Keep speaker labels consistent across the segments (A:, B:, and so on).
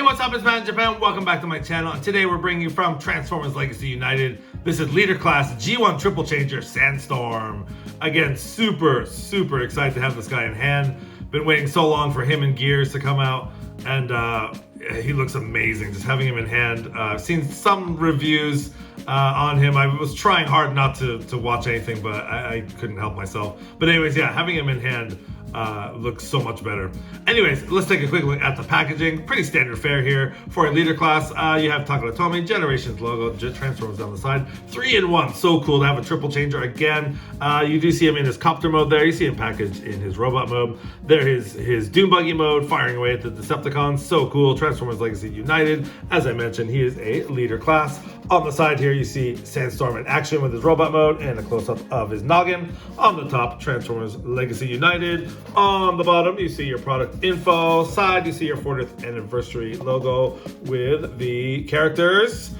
A: what's up? It's Matt in Japan. Welcome back to my channel. And today we're bringing you from Transformers Legacy United. This is Leader Class G1 Triple Changer Sandstorm. Again, super excited to have this guy in hand. Been waiting so long for him and Gears to come out. And he looks amazing. Just having him in hand. I've seen some reviews on him. I was trying hard not to watch anything, but I couldn't help myself. But anyways, yeah, having him in hand looks so much better. Anyways, let's take a quick look at the packaging. Pretty standard fare here for a leader class. You have Takatomi, Generations logo, Transformers down the side. 3-in-1, so cool to have a triple changer again. You do see him in his copter mode there. You see him packaged in his robot mode. There is his Doom Buggy mode, firing away at the Decepticons. So cool. Transformers Legacy United. As I mentioned, he is a leader class. On the side here, you see Sandstorm in action with his robot mode and a close-up of his noggin. On the top, Transformers Legacy United. On the bottom, you see your product info. Side, you see your 40th anniversary logo with the characters.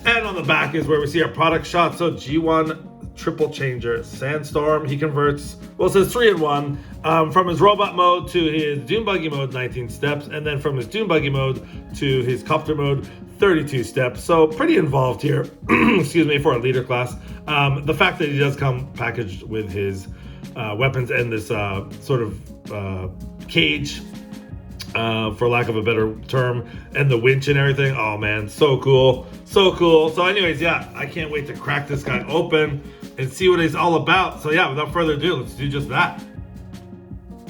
A: And on the back is where we see our product shot. So G1 Triple Changer Sandstorm. He converts, well, it says 3-in-1, from his robot mode to his Doom Buggy mode, 19 steps. And then from his Doom Buggy mode to his copter mode, 32 steps. So pretty involved here, excuse me, for a leader class. The fact that he does come packaged with his weapons and this sort of cage, for lack of a better term, and the winch and everything. Oh man, so cool. So anyways, yeah, I can't wait to crack this guy open and see what he's all about. So yeah, without further ado, let's do just that.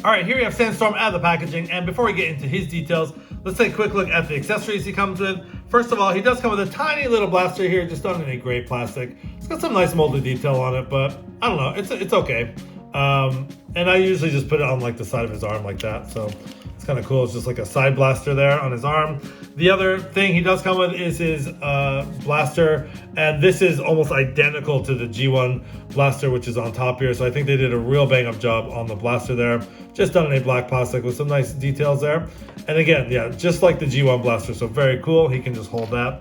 A: All right, here we have Sandstorm out of the packaging, and before we get into his details, let's take a quick look at the accessories he comes with. First of all, he does come with a tiny little blaster here, just done in a gray plastic. It's got some nice molded detail on it, but I don't know, it's okay. And I usually just put it on like the side of his arm like that, so it's kind of cool. It's just like a side blaster there on his arm. The other thing he does come with is his blaster, and this is almost identical to the G1 blaster, which is on top here. So I think they did a real bang-up job on the blaster there, just done in a black plastic with some nice details there. And again, yeah, just like the G1 blaster, so very cool. He can just hold that.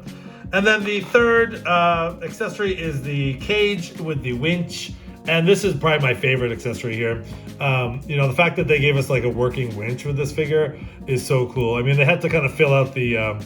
A: And then the third accessory is the cage with the winch. And this is probably my favorite accessory here. You know, the fact that they gave us like a working winch with this figure is so cool. I mean, they had to kind of fill out the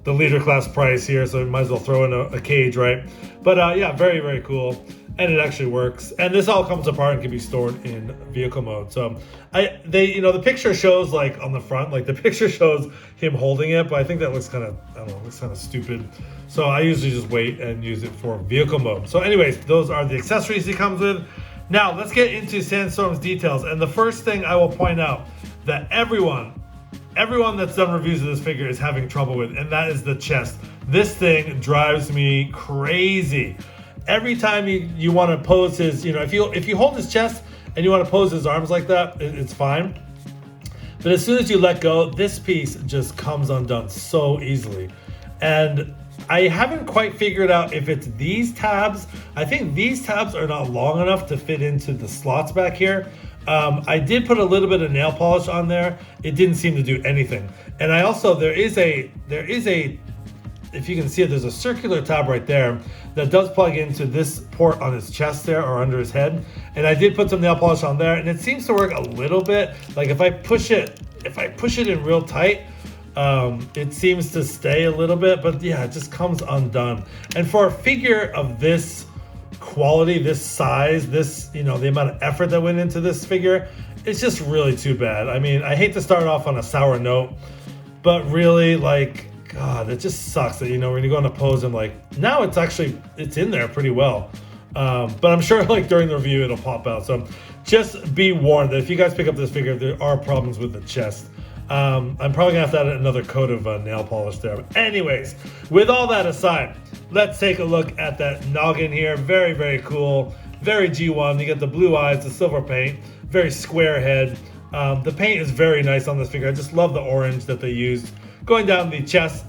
A: leader class price here, so we might as well throw in a cage, right? But yeah, very cool. And it actually works. And this all comes apart and can be stored in vehicle mode. So you know, the picture shows like on the front, like the picture shows him holding it, but I think that looks kind of, I don't know, looks kind of stupid. So I usually just wait and use it for vehicle mode. So anyways, those are the accessories he comes with. Now let's get into Sandstorm's details. And the first thing I will point out that everyone that's done reviews of this figure is having trouble with, and that is the chest. This thing drives me crazy. Every time you want to pose his, you know, if you hold his chest and you want to pose his arms like that, it's fine. But as soon as you let go, this piece just comes undone so easily. And I haven't quite figured out if it's these tabs. I think these tabs are not long enough to fit into the slots back here. I did put a little bit of nail polish on there. It didn't seem to do anything. And I also, there is a, if you can see it, there's a circular tab right there that does plug into this port on his chest there, or under his head. And I did put some nail polish on there, and it seems to work a little bit. Like if I push it in real tight, it seems to stay a little bit, but yeah, it just comes undone. And for a figure of this quality, this size, this, you know, the amount of effort that went into this figure, it's just really too bad. I mean, I hate to start off on a sour note, but really, like, God, it just sucks that, you know, when you go on a pose and like, now it's in there pretty well. But I'm sure like during the review, it'll pop out. So just be warned that if you guys pick up this figure, there are problems with the chest. I'm probably gonna have to add another coat of nail polish there. But anyways, with all that aside, let's take a look at that noggin here. Very cool, very G1. You get the blue eyes, the silver paint, very square head. The paint is very nice on this figure. I just love the orange that they used. Going down the chest,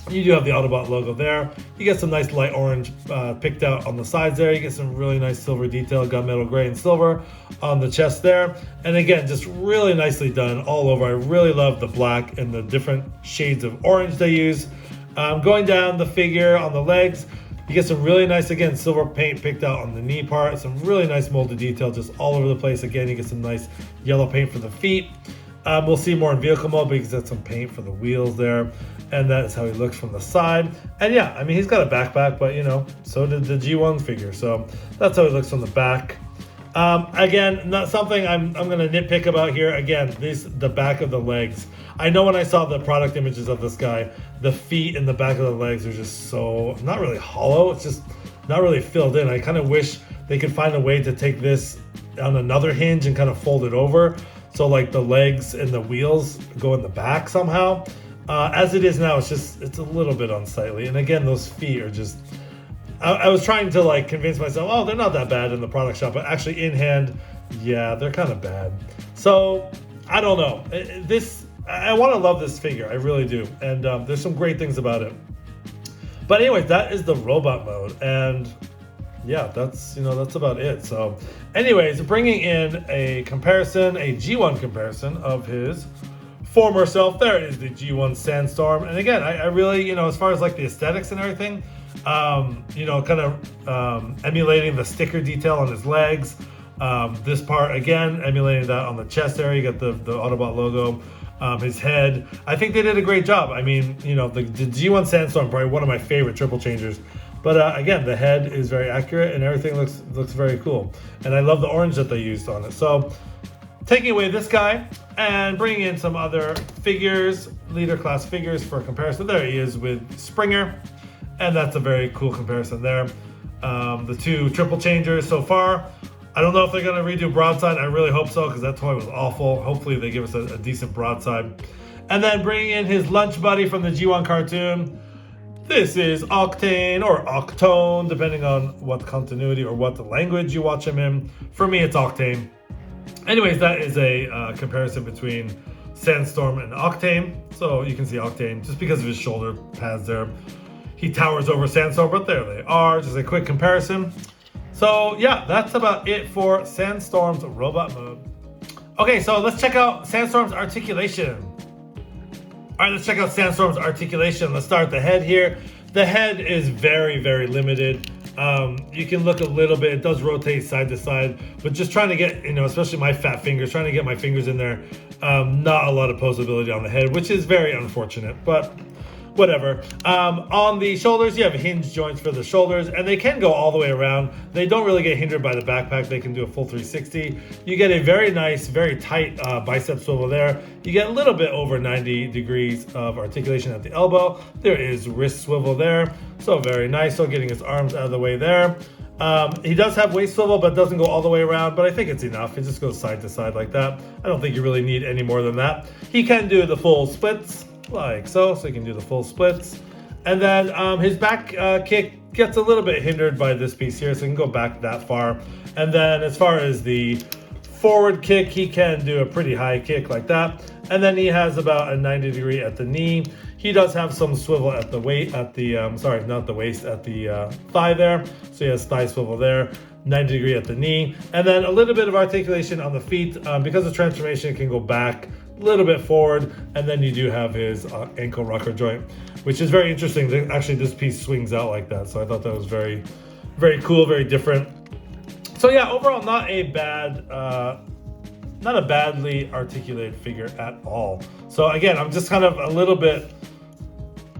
A: you do have the Autobot logo there. You get some nice light orange picked out on the sides there. You get some really nice silver detail, gunmetal gray and silver on the chest there. And again, just really nicely done all over. I really love the black and the different shades of orange they use. Going down the figure on the legs, you get some really nice, again, silver paint picked out on the knee part. Some really nice molded detail just all over the place. Again, you get some nice yellow paint for the feet. We'll see more in vehicle mode because that's some paint for the wheels there. And that's how he looks from the side. And yeah, I mean, he's got a backpack, but you know, so did the G1 figure. So that's how he looks from the back. Again, not something I'm gonna nitpick about here. Again, the back of the legs. I know when I saw the product images of this guy, the feet and the back of the legs are just so, not really hollow, it's just not really filled in. I kind of wish they could find a way to take this on another hinge and kind of fold it over. So like the legs and the wheels go in the back somehow. As it is now, it's a little bit unsightly. And again, those feet are just, I was trying to like convince myself, oh, they're not that bad in the product shop, but actually in hand, yeah, they're kind of bad. So I don't know. I want to love this figure, I really do. And there's some great things about it. But anyway, that is the robot mode. And yeah, that's about it. So anyways, bringing in a comparison, a G1 comparison of his former self. There is the G1 Sandstorm. And again, I really, as far as like the aesthetics and everything, kind of emulating the sticker detail on his legs. This part, again, emulating that on the chest area. You got the Autobot logo. His head. I think they did a great job. I mean, the G1 Sandstorm, probably one of my favorite triple changers. But again, the head is very accurate and everything looks very cool. And I love the orange that they used on it. So taking away this guy and bringing in some other figures, leader class figures for comparison. There he is with Springer. And that's a very cool comparison there. The two triple changers so far. I don't know if they're going to redo Broadside. I really hope so because that toy was awful. Hopefully they give us a decent Broadside. And then bringing in his lunch buddy from the G1 cartoon. This is Octane or Octone, depending on what continuity or what language you watch him in. For me, it's Octane. Anyways, that is a comparison between Sandstorm and Octane. So you can see Octane just because of his shoulder pads there. He towers over Sandstorm, but there they are. Just a quick comparison. So yeah, that's about it for Sandstorm's robot mode. Okay, so let's check out Sandstorm's articulation. All right, let's check out Sandstorm's articulation. Let's start with the head here. The head is very, very limited. You can look a little bit, it does rotate side to side, but just trying to get, especially my fat fingers, trying to get my fingers in there, not a lot of posability on the head, which is very unfortunate, but whatever. On the shoulders, you have hinge joints for the shoulders, and they can go all the way around. They don't really get hindered by the backpack. They can do a full 360. You get a very nice, very tight bicep swivel there. You get a little bit over 90 degrees of articulation at the elbow. There is wrist swivel there, so very nice. So getting his arms out of the way there. He does have waist swivel, but doesn't go all the way around, but I think it's enough. It just goes side to side like that. I don't think you really need any more than that. He can do the full splits, like so he can do the full splits. And then his back kick gets a little bit hindered by this piece here, so he can go back that far. And then as far as the forward kick, he can do a pretty high kick like that. And then he has about a 90 degree at the knee. He does have some swivel at the waist, at the, not the waist, at the thigh there. So he has thigh swivel there, 90 degree at the knee. And then a little bit of articulation on the feet. Because of transformation, it can go back a little bit forward. And then you do have his ankle rocker joint, which is very interesting. Actually, this piece swings out like that. So I thought that was very, very cool, very different. So yeah, overall, not a badly articulated figure at all. So again, I'm just kind of a little bit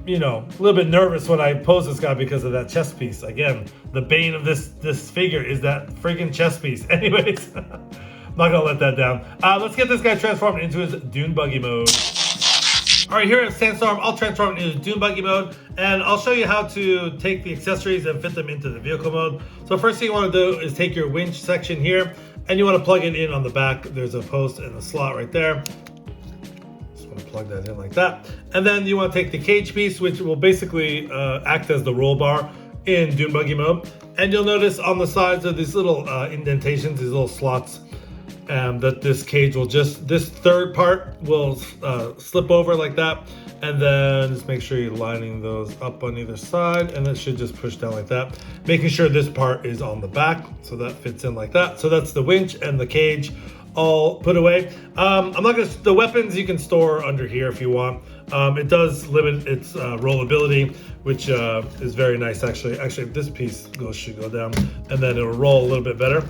A: nervous when I pose this guy because of that chest piece. Again, the bane of this figure is that freaking chest piece. Anyways, I'm not gonna let that down. Let's get this guy transformed into his dune buggy mode. All right, here at Sandstorm, I'll transform into dune buggy mode, and I'll show you how to take the accessories and fit them into the vehicle mode. So first thing you want to do is take your winch section here, and you want to plug it in on the back. There's a post and a slot right there. Just want to plug that in like that. And then you want to take the cage piece, which will basically act as the roll bar in dune buggy mode. And you'll notice on the sides of these little indentations, these little slots, that this cage will this third part will slip over like that. And then just make sure you're lining those up on either side, and it should just push down like that, making sure this part is on the back, so that fits in like that. So that's the winch and the cage all put away. The weapons you can store under here if you want. It does limit its rollability, which is very nice actually. Actually, this piece should go down, and then it'll roll a little bit better.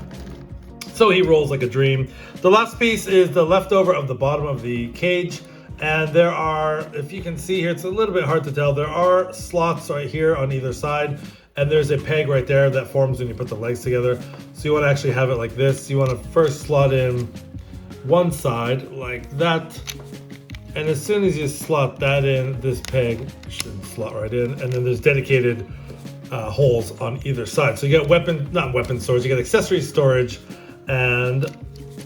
A: So he rolls like a dream. The last piece is the leftover of the bottom of the cage. And there are, if you can see here, it's a little bit hard to tell. There are slots right here on either side. And there's a peg right there that forms when you put the legs together. So you want to actually have it like this. You want to first slot in one side like that. And as soon as you slot that in, this peg should slot right in. And then there's dedicated holes on either side. So you get not weapon storage, you get accessory storage. And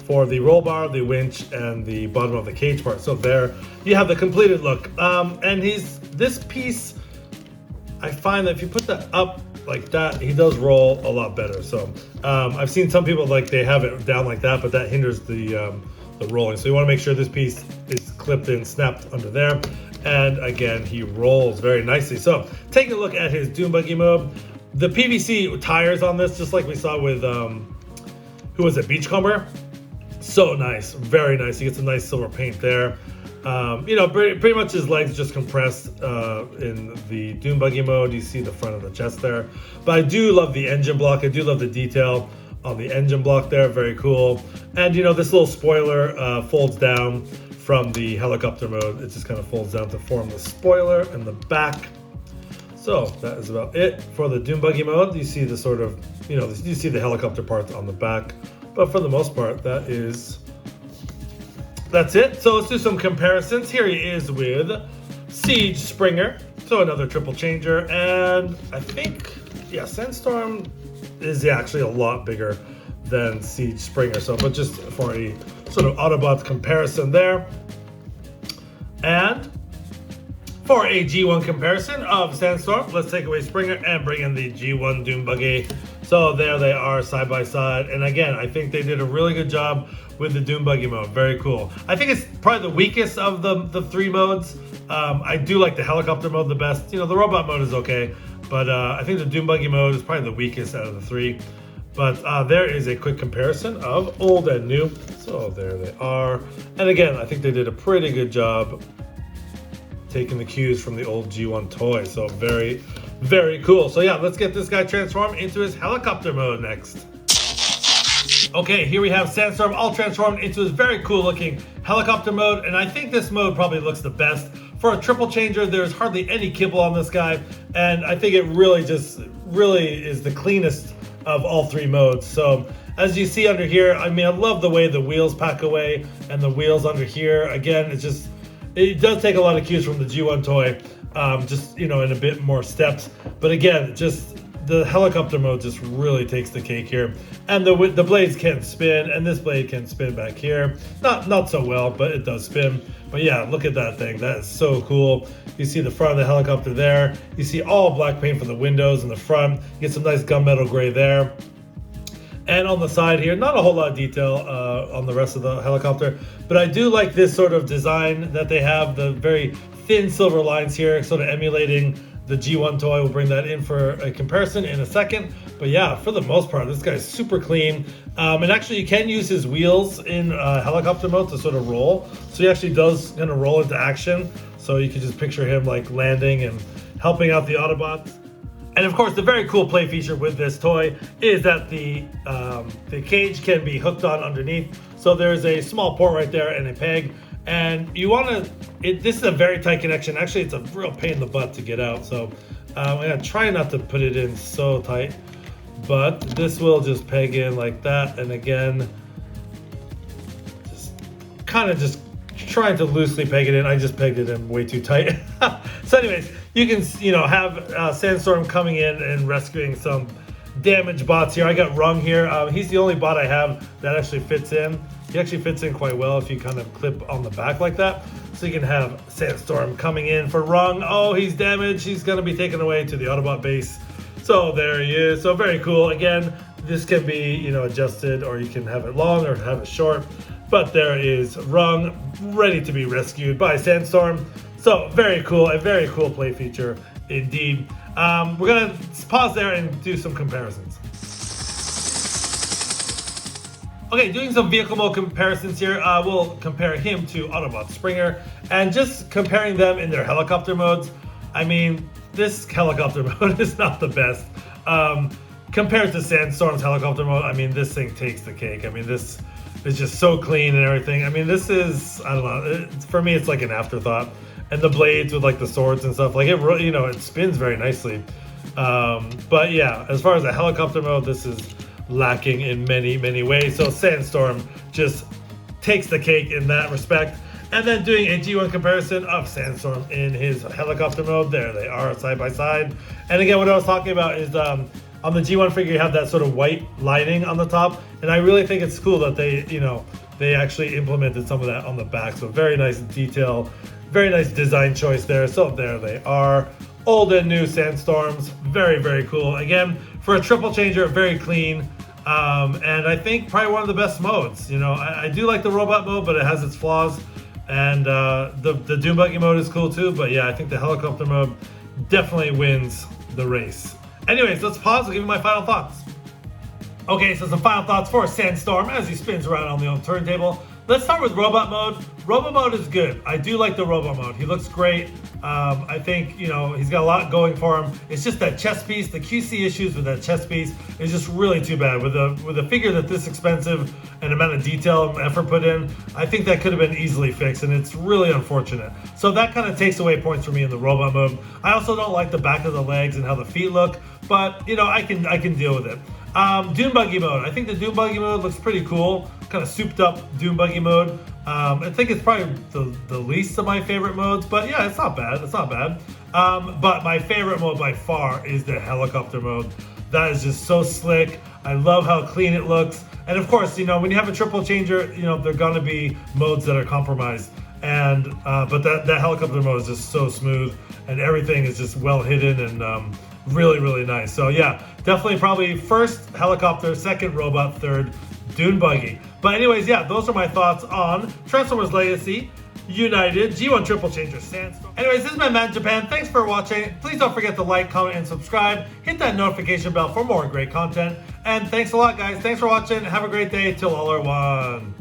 A: for the roll bar, the winch, and the bottom of the cage part. So there you have the completed look. And this piece, I find that if you put that up like that, he does roll a lot better. So I've seen some people they have it down like that, but that hinders the rolling. So you want to make sure this piece is clipped in, snapped under there. And again, he rolls very nicely. So taking a look at his Dune Buggy mode, the PVC tires on this, just like we saw with who was it, Beachcomber? So nice, very nice. He gets a nice silver paint there. You know, pretty much his legs just compressed in the Dune Buggy mode. You see the front of the chest there. But I do love the engine block. I do love the detail on the engine block there, very cool. And you know, this little spoiler folds down from the helicopter mode. It just kind of folds down to form the spoiler in the back. So that is about it for the Dune Buggy mode. You see the sort of, you know, you see the helicopter parts on the back. But for the most part, that's it. So let's do some comparisons. Here he is with Siege Springer. So another triple changer. And I think, yeah, Sandstorm is actually a lot bigger than Siege Springer. So, but just for a sort of Autobot comparison there. And for a G1 comparison of Sandstorm, let's take away Springer and bring in the G1 Dune Buggy. So there they are side by side. And again, I think they did a really good job with the Dune Buggy mode. Very cool. I think it's probably the weakest of the three modes. I do like the helicopter mode the best. You know, the robot mode is okay, but I think the Dune Buggy mode is probably the weakest out of the three. But there is a quick comparison of old and new. So there they are. And again, I think they did a pretty good job taking the cues from the old G1 toy. So very, very cool. So yeah, let's get this guy transformed into his helicopter mode next. Okay, here we have Sandstorm all transformed into his very cool looking helicopter mode. And I think this mode probably looks the best. For a triple changer, there's hardly any kibble on this guy. And I think it really is the cleanest of all three modes. So as you see under here, I mean, I love the way the wheels pack away and the wheels under here. Again, it does take a lot of cues from the G1 toy, just, you know, in a bit more steps. But again, just the helicopter mode just really takes the cake here. And the blades can spin, and this blade can spin back here. Not so well, but it does spin. But yeah, look at that thing. That is so cool. You see the front of the helicopter there. You see all black paint for the windows in the front. You get some nice gunmetal gray there. And on the side here, not a whole lot of detail on the rest of the helicopter, but I do like this sort of design that they have, the very thin silver lines here, sort of emulating the G1 toy. We'll bring that in for a comparison in a second. But yeah, for the most part, this guy's super clean. And actually, you can use his wheels in helicopter mode to sort of roll. So he actually does kind of roll into action. So you can just picture him like landing and helping out the Autobots. And of course, the very cool play feature with this toy is that the cage can be hooked on underneath. So there's a small port right there and a peg. And you want to, this is a very tight connection. Actually, it's a real pain in the butt to get out. So I'm going to try not to put it in so tight. But this will just peg in like that. And again, just trying to loosely peg it in. I just pegged it in way too tight. So anyways, you can, you know, have Sandstorm coming in and rescuing some damaged bots here. I got Rung here. He's the only bot I have that actually fits in. He actually fits in quite well if you kind of clip on the back like that. So you can have Sandstorm coming in for Rung. Oh, he's damaged. He's going to be taken away to the Autobot base. So there he is. So very cool. Again, this can be, you know, adjusted, or you can have it long or have it short. But there is Rung ready to be rescued by Sandstorm. So very cool, a very cool play feature indeed. We're gonna pause there and do some comparisons. Okay, doing some vehicle mode comparisons here. We'll compare him to Autobot Springer, and just comparing them in their helicopter modes. I mean, this helicopter mode is not the best. compared to Sandstorm's helicopter mode, I mean, this thing takes the cake. I mean, this is just so clean and everything. I mean, this is, I don't know, for me, it's like an afterthought. And the blades with like the swords and stuff, like it, you know, it spins very nicely. But yeah, as far as the helicopter mode, this is lacking in many, many ways. So Sandstorm just takes the cake in that respect. And then doing a G1 comparison of Sandstorm in his helicopter mode. There they are side by side. And again, what I was talking about is on the G1 figure, you have that sort of white lining on the top. And I really think it's cool that they, you know, they actually implemented some of that on the back. So very nice detail, very nice design choice there. So there they are. Old and new Sandstorms. Very, very cool. Again, for a triple changer, very clean. And I think probably one of the best modes. You know, I do like the robot mode, but it has its flaws. And the Dune Buggy mode is cool too. But yeah, I think the helicopter mode definitely wins the race. Anyways, let's pause. I'll give you my final thoughts. Okay, so some final thoughts for Sandstorm as he spins around on the old turntable. Let's start with robot mode. Robot mode is good. I do like the robot mode. He looks great. I think, you know, he's got a lot going for him. It's just that chest piece, the QC issues with that chest piece is just really too bad. With a figure that's this expensive and amount of detail and effort put in, I think that could have been easily fixed, and it's really unfortunate. So that kind of takes away points for me in the robot mode. I also don't like the back of the legs and how the feet look, but you know, I can deal with it. Dune Buggy mode. I think the Dune Buggy mode looks pretty cool. Kind of souped up Dune Buggy mode. I think it's probably the least of my favorite modes, but yeah, it's not bad. It's not bad. But my favorite mode by far is the helicopter mode. That is just so slick. I love how clean it looks. And of course, you know, when you have a triple changer, you know, there are gonna be modes that are compromised. And but that helicopter mode is just so smooth, and everything is just well hidden and really, really nice. So yeah, definitely probably first helicopter, second robot, third Dune Buggy. But anyways, yeah, those are my thoughts on Transformers Legacy United G1 Triple Changer Sandstorm. Anyways, this is my man Japan. Thanks for watching. Please don't forget to like, comment, and subscribe. Hit that notification bell for more great content. And thanks a lot, guys. Thanks for watching. Have a great day. Till all are one.